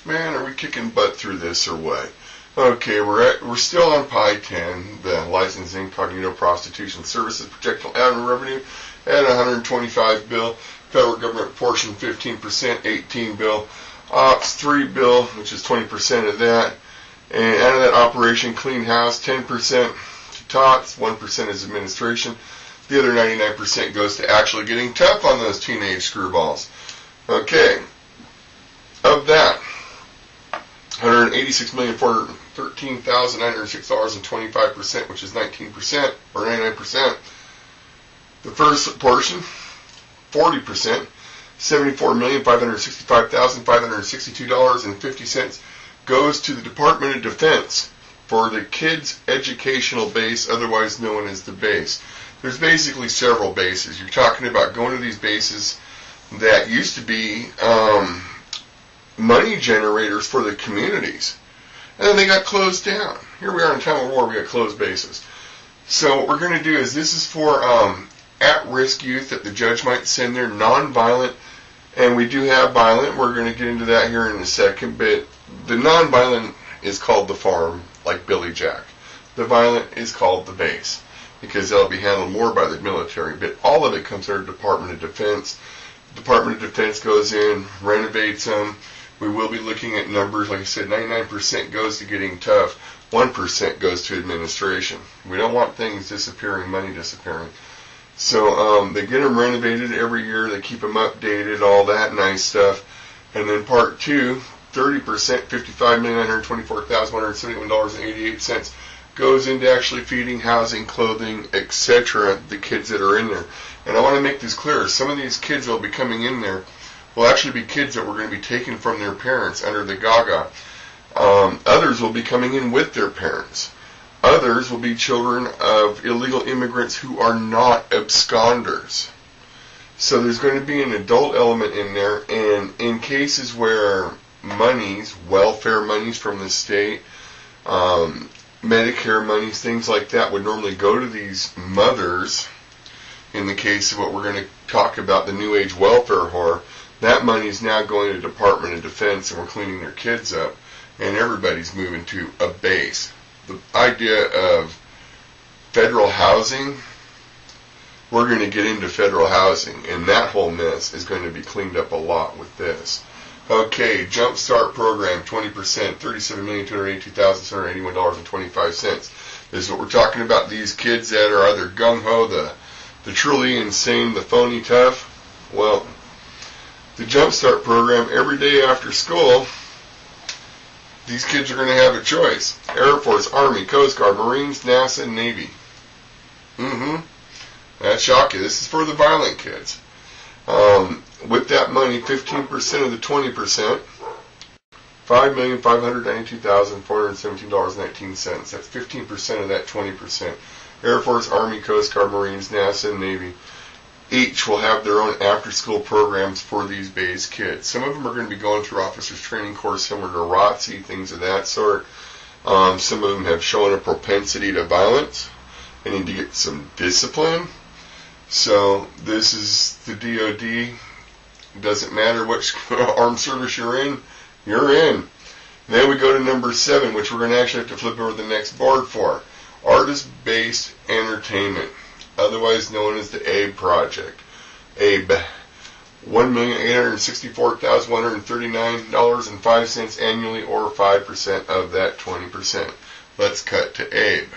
Man, are we kicking butt through this or what? Okay, we're still on Pi 10, the licensing, incognito prostitution services projectile annual revenue at 125 bill. Federal government portion 15%, 18 bill. Ops 3 bill, which is 20% of that. And out of that operation, clean house 10% to TOTS, 1% is administration. The other 99% goes to actually getting tough on those teenage screwballs. Okay, of that, $186,413,906.25, which is 19% or 99%. The first portion, 40%, $74,565,562.50 goes to the Department of Defense for the kids' educational base, otherwise known as the base. There's basically several bases. You're talking about going to these bases that used to be money generators for the communities, and then they got closed down. Here we are in time of war, we got closed bases. So what we're going to do is, this is for at-risk youth that the judge might send there, non-violent, and we do have violent. We're going to get into that here in a second, but the non-violent is called the farm, like Billy Jack. The violent is called the base, because they'll be handled more by the military, but all of it comes under Department of Defense. Department of Defense goes in, renovates them. We will be looking at numbers. Like I said, 99% goes to getting tough. 1% goes to administration. We don't want things disappearing, money disappearing. So they get them renovated every year. They keep them updated, all that nice stuff. And then part 2, 30%, $55,124,171.88 goes into actually feeding, housing, clothing, etc. the kids that are in there. And I want to make this clear. Some of these kids that will be coming in there will actually be kids that we're going to be taking from their parents under the Gaga. Others will be coming in with their parents. Others will be children of illegal immigrants who are not absconders. So there's going to be an adult element in there, and in cases where monies, welfare monies from the state, Medicare monies, things like that would normally go to these mothers, in the case of what we're going to talk about, the New Age welfare whore, that money is now going to the Department of Defense, and we're cleaning their kids up, and everybody's moving to a base. The idea of federal housing, we're going to get into federal housing, and that whole mess is going to be cleaned up a lot with this. Okay, Jump Start Program, 20%, $37,282,781.25. This is what we're talking about, these kids that are either Gung-Ho, the truly insane, the phony tough. Well, the Jump Start Program, every day after school, these kids are going to have a choice. Air Force, Army, Coast Guard, Marines, NASA, and Navy. That shock you. This is for the violent kids. With that money, 15% of the 20%, $5,592,417.19. That's 15% of that 20%. Air Force, Army, Coast Guard, Marines, NASA, and Navy. Each will have their own after-school programs for these base kids. Some of them are going to be going through officers training course similar to ROTC, things of that sort. Some of them have shown a propensity to violence and need to get some discipline. So this is the DOD. It doesn't matter which armed service you're in, you're in. Then we go to number 7, which we're going to actually have to flip over the next board for. Artist-based entertainment, otherwise known as the ABE project. ABE, $1,864,139.05 annually, or 5% of that 20%. Let's cut to ABE.